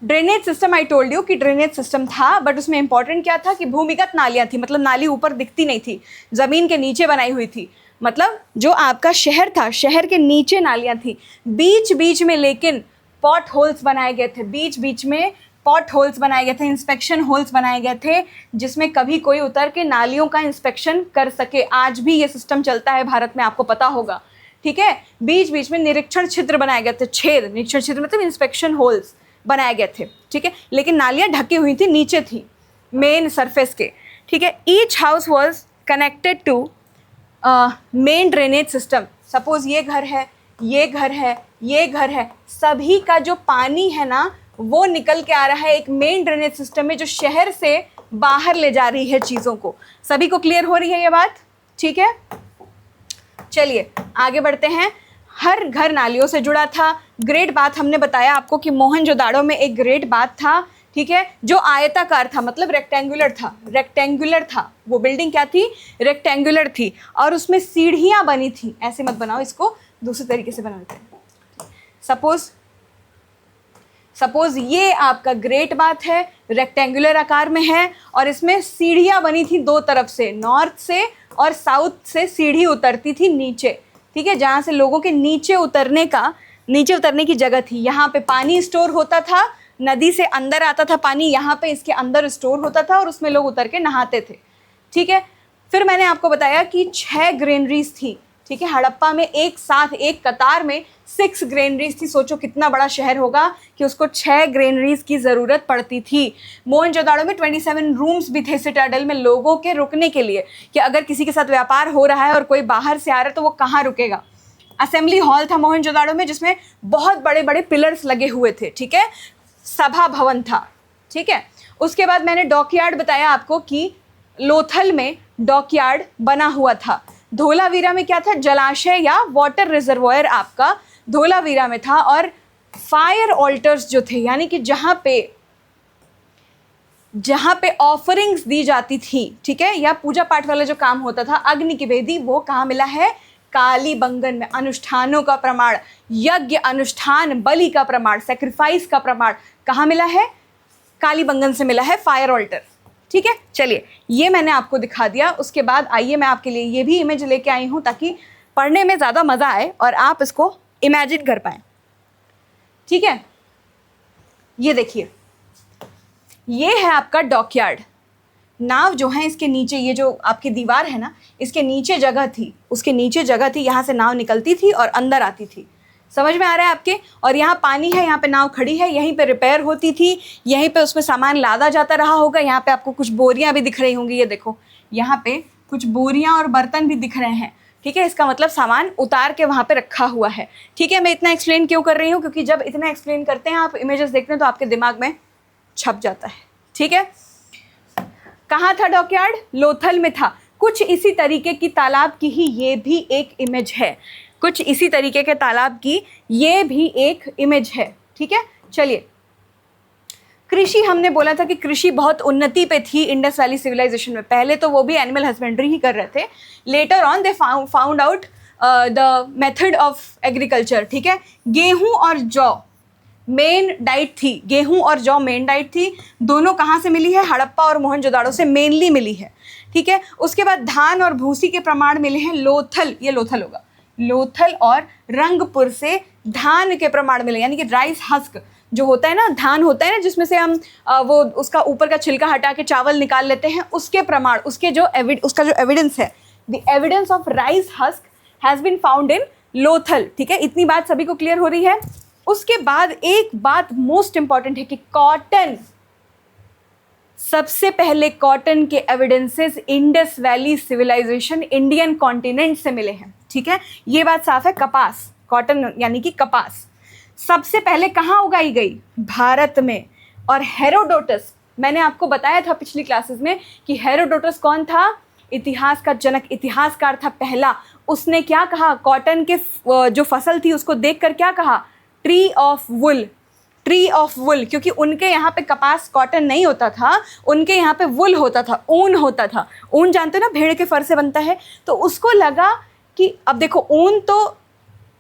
drainage system, I told you कि ड्रेनेज सिस्टम था, बट उसमें इंपॉर्टेंट क्या था कि भूमिगत नालियाँ थी, मतलब नाली ऊपर दिखती नहीं थी, ज़मीन के नीचे बनाई हुई थी। मतलब जो आपका शहर था, शहर के नीचे नालियाँ थी, बीच बीच में लेकिन पॉट होल्स बनाए गए थे, बीच बीच में पॉट होल्स बनाए गए थे, इंस्पेक्शन होल्स बनाए गए थे, जिसमें कभी कोई उतर के नालियों का इंस्पेक्शन कर सके। आज भी ये सिस्टम चलता है भारत में, आपको पता होगा, ठीक है। बीच बीच में निरीक्षण छिद्र बनाए गए थे, छेद, निरीक्षण छिद्र मतलब इंस्पेक्शन होल्स बनाए गए थे, ठीक है। लेकिन नालियाँ ढकी हुई थी, नीचे थी मेन सरफेस के, ठीक है। Each house was connected to main drainage system. Suppose ये घर है, ये घर है, ये घर है, सभी का जो पानी है ना वो निकल के आ रहा है एक मेन ड्रेनेज सिस्टम में, जो शहर से बाहर ले जा रही है चीज़ों को। सभी को क्लियर हो रही है ये बात, ठीक है। चलिए आगे बढ़ते हैं। हर घर नालियों से जुड़ा था। ग्रेट बाथ हमने बताया आपको कि मोहनजोदाड़ो में एक ग्रेट बाथ था, ठीक है, जो आयताकार था, मतलब रेक्टेंगुलर था, रेक्टेंगुलर था। वो बिल्डिंग क्या थी? रेक्टेंगुलर थी, और उसमें सीढ़ियाँ बनी थी। ऐसे मत बनाओ इसको, दूसरे तरीके से बनाते हैं। सपोज ये आपका ग्रेट बाथ है, रेक्टेंगुलर आकार में है, और इसमें सीढ़ियाँ बनी थी दो तरफ से, नॉर्थ से और साउथ से सीढ़ी उतरती थी नीचे, ठीक है, जहाँ से लोगों के नीचे उतरने की जगह थी। यहाँ पे पानी स्टोर होता था, नदी से अंदर आता था पानी, यहाँ पे इसके अंदर स्टोर होता था और उसमें लोग उतर के नहाते थे, ठीक है। फिर मैंने आपको बताया कि 6 ग्रेनरीज थी, ठीक है। हड़प्पा में एक साथ एक कतार में 6 ग्रेनरीज थी। सोचो कितना बड़ा शहर होगा कि उसको 6 ग्रेनरीज की ज़रूरत पड़ती थी। मोहनजोदाड़ो में 27 रूम्स भी थे सिटाडेल में, लोगों के रुकने के लिए, कि अगर किसी के साथ व्यापार हो रहा है और कोई बाहर से आ रहा है तो वो कहाँ रुकेगा। असेंबली हॉल था मोहनजोदाड़ो में, जिसमें बहुत बड़े बड़े पिलर्स लगे हुए थे, ठीक है। सभा भवन था, ठीक है। उसके बाद मैंने डॉकयार्ड बताया आपको कि लोथल में डॉकयार्ड बना हुआ था। धोलावीरा में क्या था? जलाशय या वाटर रिजर्वॉयर आपका धोलावीरा में था। और फायर ऑल्टर्स जो थे, यानी कि जहाँ पे ऑफरिंग्स दी जाती थी, ठीक है, या पूजा पाठ वाला जो काम होता था, अग्नि की वेदी, वो कहाँ मिला है? कालीबंगन में। अनुष्ठानों का प्रमाण, यज्ञ अनुष्ठान, बलि का प्रमाण, सेक्रीफाइस का प्रमाण कहाँ मिला है? कालीबंगन से मिला है, फायर ऑल्टर, ठीक है। चलिए ये मैंने आपको दिखा दिया। उसके बाद आइए मैं आपके लिए ये भी इमेज लेके आई हूँ ताकि पढ़ने में ज़्यादा मज़ा आए और आप इसको इमेजिन कर पाएँ, ठीक है। ये देखिए, ये है आपका डॉकयार्ड। नाव जो है इसके नीचे, ये जो आपकी दीवार है ना, इसके नीचे जगह थी, उसके नीचे जगह थी, यहाँ से नाव निकलती थी और अंदर आती थी। समझ में आ रहा है आपके? और यहाँ पानी है, यहाँ पे नाव खड़ी है, यहीं पे रिपेयर होती थी, यहीं पे उसमें सामान लादा जाता रहा होगा। यहाँ पे आपको कुछ बोरियाँ भी दिख रही होंगी, ये देखो यहाँ पे कुछ बोरियाँ और बर्तन भी दिख रहे हैं, ठीक है। इसका मतलब सामान उतार के वहाँ पे रखा हुआ है, ठीक है। मैं इतना एक्सप्लेन क्यों कर रही हूँ? क्योंकि जब इतना एक्सप्लेन करते हैं, आप इमेजेस देखते हैं तो आपके दिमाग में छप जाता है, ठीक है। कहाँ था डॉकयार्ड? लोथल में था। कुछ इसी तरीके की तालाब की ही ये भी एक इमेज है, कुछ इसी तरीके के तालाब की ये भी एक इमेज है, ठीक है। चलिए, कृषि हमने बोला था कि कृषि बहुत उन्नति पे थी इंडस वैली सिविलाइजेशन में। पहले तो वो भी एनिमल हस्बेंड्री ही कर रहे थे, later on they found out the method of agriculture, ठीक है। गेहूं और जौ मेन डाइट थी, गेहूं और जौ मेन डाइट थी। दोनों कहाँ से मिली है? हड़प्पा और मोहनजोदाड़ो से मेनली मिली है, ठीक है। उसके बाद धान और भूसी के प्रमाण मिले हैं लोथल, ये लोथल होगा, लोथल और रंगपुर से धान के प्रमाण मिले, यानी कि राइस हस्क जो होता है ना, धान होता है ना जिसमें से हम वो उसका ऊपर का छिलका हटा के चावल निकाल लेते हैं, उसके प्रमाण, उसका जो एविडेंस है, the evidence of rice husk has been found in Lothal, ठीक है। इतनी बात सभी को क्लियर हो रही है? उसके बाद एक बात मोस्ट इंपॉर्टेंट है कि कॉटन, सबसे पहले कॉटन के evidences Indus valley civilisation Indian continent से मिले हैं, ठीक है। ये बात साफ है। कपास, कॉटन यानी कि कपास सबसे पहले कहाँ उगाई गई? भारत में। और हेरोडोटस, मैंने आपको बताया था पिछली क्लासेस में कि हेरोडोटस कौन था? इतिहास का जनक, इतिहासकार था पहला। उसने क्या कहा? कॉटन के जो फसल थी उसको देखकर क्या कहा? Tree of wool, tree of wool, क्योंकि उनके यहाँ पे कपास कॉटन नहीं होता था, उनके यहाँ पे वुल होता था, ऊन होता था। ऊन जानते हो ना, भेड़ के फर से बनता है। तो उसको लगा कि अब देखो ऊन तो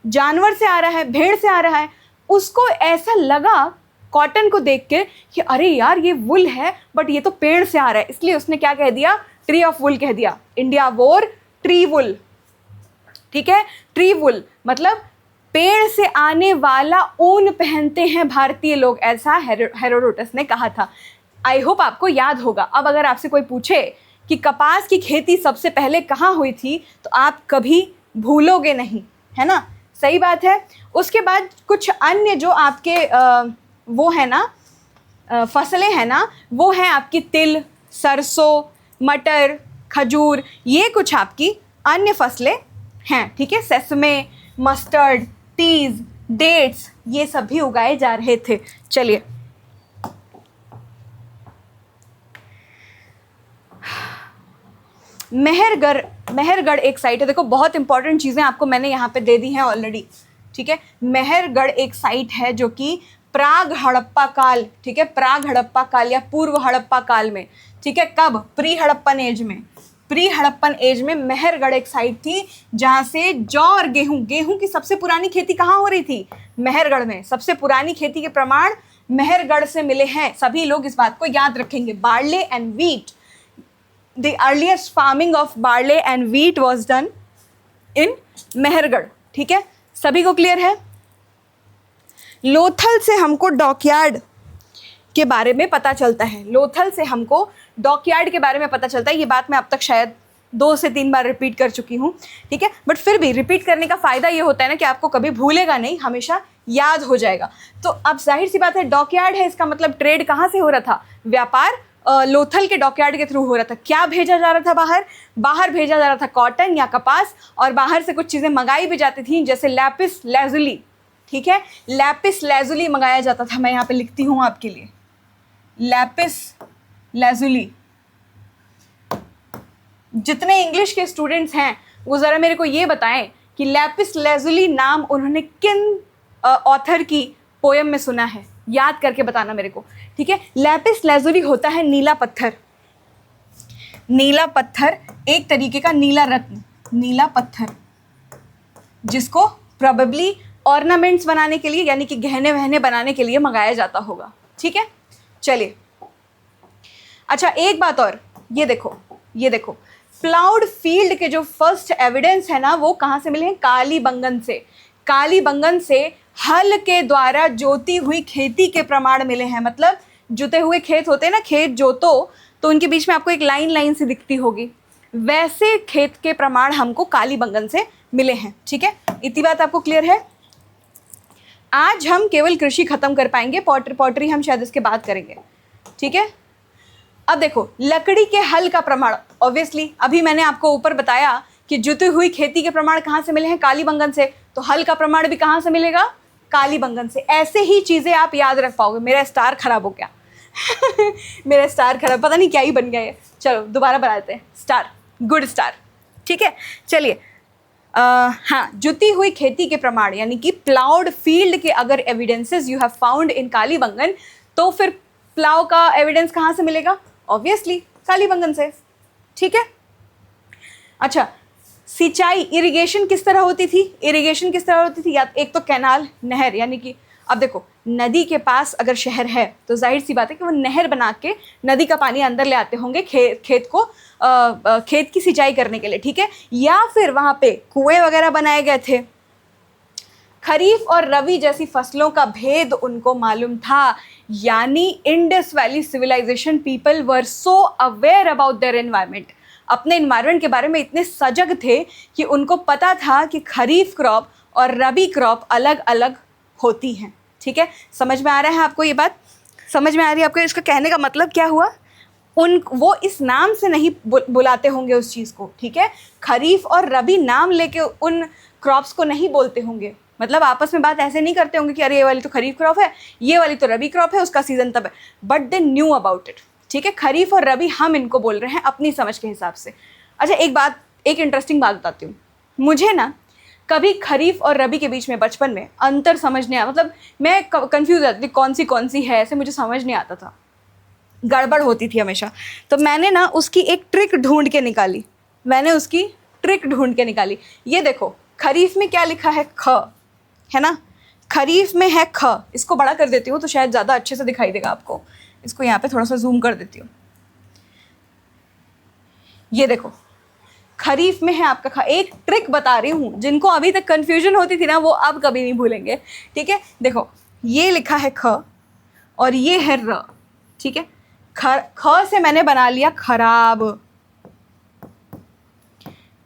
जानवर से आ रहा है, भेड़ से आ रहा है, उसको ऐसा लगा कॉटन को देख के कि अरे यार ये वुल है बट ये तो पेड़ से आ रहा है, इसलिए उसने क्या कह दिया, ट्री ऑफ वुल कह दिया। इंडिया वोर ट्री वुल, ठीक है, ट्री वुल मतलब पेड़ से आने वाला ऊन पहनते हैं भारतीय लोग, ऐसा हेरोडोटस ने कहा था। आई होप आपको याद होगा। अब अगर आपसे कोई पूछे कि कपास की खेती सबसे पहले कहाँ हुई थी तो आप कभी भूलोगे नहीं, है ना, सही बात है। उसके बाद कुछ अन्य जो आपके वो है ना फसलें हैं ना, वो हैं आपकी तिल, सरसों, मटर, खजूर, ये कुछ आपकी अन्य फसलें हैं, ठीक है। सेसमे, मस्टर्ड, पीज, डेट्स, ये सब भी उगाए जा रहे थे। चलिए मेहरगढ़ एक साइट है। देखो बहुत इंपॉर्टेंट चीज़ें आपको मैंने यहाँ पे दे दी हैं ऑलरेडी, ठीक है। मेहरगढ़ एक साइट है जो कि प्राग हड़प्पा काल, ठीक है, प्राग हड़प्पा काल या पूर्व हड़प्पा काल में, ठीक है, कब, प्री हड़प्पन एज में, प्री हड़प्पन एज में मेहरगढ़ एक साइट थी जहाँ से जौ और गेहूं की सबसे पुरानी खेती कहाँ हो रही थी, मेहरगढ़ में। सबसे पुरानी खेती के प्रमाण मेहरगढ़ से मिले हैं, सभी लोग इस बात को याद रखेंगे। Barley and wheat, the earliest farming of barley and wheat was done in Mehrgarh, ठीक है, सभी को क्लियर है। लोथल से हमको डॉकयार्ड के बारे में पता चलता है, लोथल से हमको डॉकयार्ड के बारे में पता चलता है। ये बात मैं अब तक शायद 2 से 3 बार रिपीट कर चुकी हूँ, ठीक है, बट फिर भी रिपीट करने का फ़ायदा ये होता है ना कि आपको कभी भूलेगा नहीं, हमेशा याद हो जाएगा। तो अब जाहिर सी बात है डॉकयार्ड है, इसका मतलब ट्रेड कहाँ से हो रहा था, व्यापार लोथल के डॉकयार्ड के थ्रू हो रहा था। क्या भेजा जा रहा था बाहर, बाहर भेजा जा रहा था कॉटन या कपास, और बाहर से कुछ चीज़ें मंगाई भी जाती थी जैसे लैपिस लैजुली, ठीक है, लैपिस लैजुली मंगाया जाता था। मैं यहाँ पे लिखती हूँ आपके लिए, लैपिस लैजुली। जितने इंग्लिश के स्टूडेंट्स हैं वो ज़रा मेरे को ये बताएं कि लैपिस लैजुली नाम उन्होंने किन ऑथर की पोएम में सुना है, याद करके बताना मेरे को, ठीक है। लैपिस लैजुली होता है नीला पत्थर, नीला पत्थर, एक तरीके का नीला रत्न, नीला पत्थर, जिसको प्रोबेबली ऑर्नामेंट्स बनाने के लिए यानी कि गहने वहने बनाने के लिए मंगाया जाता होगा, ठीक है। चलिए अच्छा एक बात और, ये देखो प्लाउड फील्ड के जो फर्स्ट एविडेंस है ना वो कहाँ से मिले हैं, कालीबंगन से। कालीबंगन से हल के द्वारा जोती हुई खेती के प्रमाण मिले हैं। मतलब जुते हुए खेत होते हैं ना, खेत जोतो तो उनके बीच में आपको एक लाइन सी दिखती होगी, वैसे खेत के प्रमाण हमको कालीबंगन से मिले हैं, ठीक है। इतनी बात आपको क्लियर है। आज हम केवल कृषि खत्म कर पाएंगे, पॉटरी हम शायद इसके बाद करेंगे, ठीक है। अब देखो लकड़ी के हल का प्रमाण, ऑब्वियसली अभी मैंने आपको ऊपर बताया कि जुती हुई खेती के प्रमाण कहाँ से मिले हैं, कालीबंगन से, तो हल का प्रमाण भी कहाँ से मिलेगा, कालीबंगन से। ऐसे ही चीज़ें आप याद रख पाओगे। मेरा स्टार खराब हो गया मेरा स्टार खराब, पता नहीं क्या ही बन गया है। चलो दोबारा बनाते हैं, स्टार, गुड स्टार, ठीक है। चलिए हाँ, जुती हुई खेती के प्रमाण यानी कि प्लाउड फील्ड के अगर evidences you have found in Kalibangan, तो फिर प्लाव का एविडेंस कहाँ से मिलेगा, ऑब्वियसली कालीबंगन से, ठीक है। अच्छा सिंचाई, इरिगेशन किस तरह होती थी, इरिगेशन किस तरह होती थी, या एक तो कैनाल, नहर, यानी कि अब देखो नदी के पास अगर शहर है तो जाहिर सी बात है कि वो नहर बना के नदी का पानी अंदर ले आते होंगे खेत को खेत की सिंचाई करने के लिए, ठीक है। या फिर वहाँ पे कुएं वगैरह बनाए गए थे। खरीफ और रबी जैसी फसलों का भेद उनको मालूम था, यानी Indus valley civilisation people were so aware about their environment, अपने इन्वायरमेंट के बारे में इतने सजग थे कि उनको पता था कि खरीफ क्रॉप और रबी क्रॉप अलग अलग होती हैं, ठीक है। समझ में आ रहा है आपको, ये बात समझ में आ रही है आपको, इसका कहने का मतलब क्या हुआ, वो इस नाम से नहीं बुलाते होंगे उस चीज़ को, ठीक है। खरीफ और रबी नाम लेके उन क्रॉप्स को नहीं बोलते होंगे, मतलब आपस में बात ऐसे नहीं करते होंगे कि अरे ये वाली तो खरीफ क्रॉप है, ये वाली तो रबी क्रॉप है, उसका सीज़न तब है, but they knew about it, ठीक है। खरीफ और रबी हम इनको बोल रहे हैं अपनी समझ के हिसाब से। अच्छा एक इंटरेस्टिंग बात बताती हूँ, मुझे ना कभी खरीफ और रबी के बीच में बचपन में अंतर समझ नहीं आया, मतलब मैं कंफ्यूज रहती थी कौन सी है, ऐसे मुझे समझ नहीं आता था, गड़बड़ होती थी हमेशा। तो मैंने ना उसकी एक ट्रिक ढूंढ के निकाली, ये देखो खरीफ में क्या लिखा है, ख, है ना, खरीफ में है ख, इसको बड़ा कर देती हूँ तो शायद ज़्यादा अच्छे से दिखाई देगा आपको। इसको यहाँ पे थोड़ा सा जूम कर देती हूँ। ये देखो, खरीफ में है आपका ख। एक ट्रिक बता रही हूँ, जिनको अभी तक कन्फ्यूजन होती थी ना वो अब कभी नहीं भूलेंगे, ठीक है। देखो ये लिखा है ख और ये है र, ठीक है। ख से मैंने बना लिया खराब,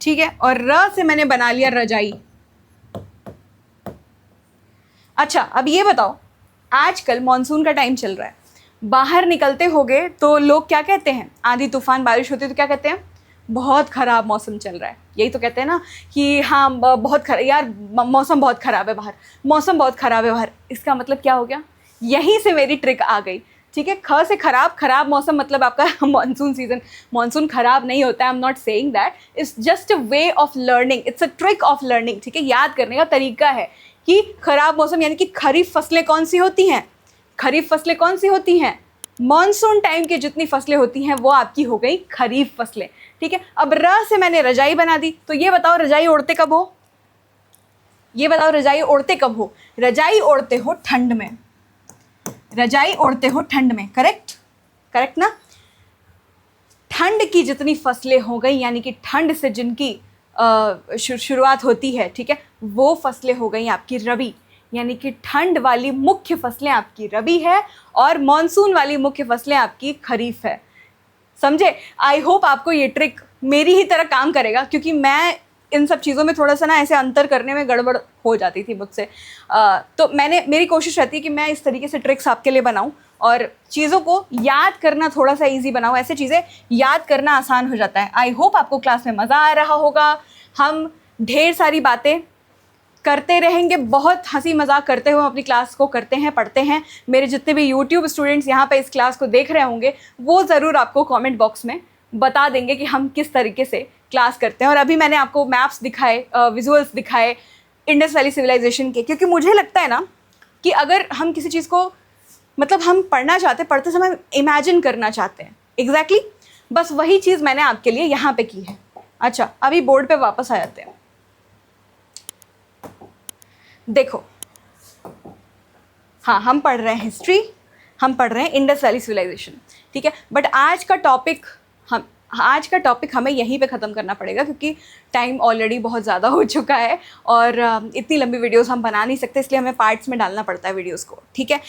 ठीक है, और र से मैंने बना लिया रजाई। अच्छा अब ये बताओ, आजकल मॉनसून का टाइम चल रहा है, बाहर निकलते होगे तो लोग क्या कहते हैं, आंधी तूफान बारिश होती है तो क्या कहते हैं, बहुत ख़राब मौसम चल रहा है। यही तो कहते हैं ना कि हाँ बहुत खराब यार, मौसम बहुत ख़राब है बाहर, मौसम बहुत ख़राब है बाहर। इसका मतलब क्या हो गया, यहीं से मेरी ट्रिक आ गई, ठीक है। ख से खराब, खराब मौसम मतलब आपका मानसून सीजन। मानसून खराब नहीं होता है, I am not saying that, it's just a way of learning, it's a trick of learning, ठीक है। याद करने का तरीका है कि खराब मौसम यानी कि खरीफ फसलें कौन सी होती हैं, खरीफ फसलें कौन सी होती हैं, मॉनसून टाइम की जितनी फसलें होती हैं वो आपकी हो गई खरीफ फसलें, ठीक है। अब र से मैंने रजाई बना दी, तो ये बताओ रजाई ओढ़ते कब हो, ये बताओ रजाई ओढ़ते कब हो, रजाई ओढ़ते हो ठंड में, रजाई ओढ़ते हो ठंड में, करेक्ट, करेक्ट ना। ठंड की जितनी फसलें हो गई यानी कि ठंड से जिनकी शुरुआत होती है, ठीक है, वो फसलें हो गई आपकी रबी, यानी कि ठंड वाली मुख्य फसलें आपकी रबी है और मॉनसून वाली मुख्य फसलें आपकी खरीफ है। समझे? आई होप आपको ये ट्रिक मेरी ही तरह काम करेगा, क्योंकि मैं इन सब चीज़ों में थोड़ा सा ना ऐसे अंतर करने में गड़बड़ हो जाती थी मुझसे। तो मेरी कोशिश रहती है कि मैं इस तरीके से ट्रिक्स आपके लिए बनाऊं और चीज़ों को याद करना थोड़ा सा इजी बनाऊं, ऐसे चीज़ें याद करना आसान हो जाता है। आई होप आपको क्लास में मज़ा आ रहा होगा। हम ढेर सारी बातें करते रहेंगे, बहुत हंसी मजाक करते हुए अपनी क्लास को करते हैं, पढ़ते हैं। मेरे जितने भी यूट्यूब स्टूडेंट्स यहाँ पे इस क्लास को देख रहे होंगे वो ज़रूर आपको कमेंट बॉक्स में बता देंगे कि हम किस तरीके से क्लास करते हैं। और अभी मैंने आपको मैप्स दिखाए, विजुअल्स दिखाए इंडस वैली सिविलाइजेशन के, क्योंकि मुझे लगता है ना कि अगर हम किसी चीज़ को मतलब हम पढ़ना चाहते, पढ़ते समय इमेजिन करना चाहते हैं, एग्जैक्टली बस वही चीज़ मैंने आपके लिए यहाँ पे की है। अच्छा अभी बोर्ड पे वापस आ जाते हैं। देखो हाँ, हम पढ़ रहे हैं हिस्ट्री, हम पढ़ रहे हैं इंडस वैली सिविलाइजेशन, ठीक है। बट आज का टॉपिक हमें यहीं पे ख़त्म करना पड़ेगा, क्योंकि टाइम ऑलरेडी बहुत ज़्यादा हो चुका है और इतनी लंबी वीडियोस हम बना नहीं सकते, इसलिए हमें पार्ट्स में डालना पड़ता है वीडियोस को, ठीक है।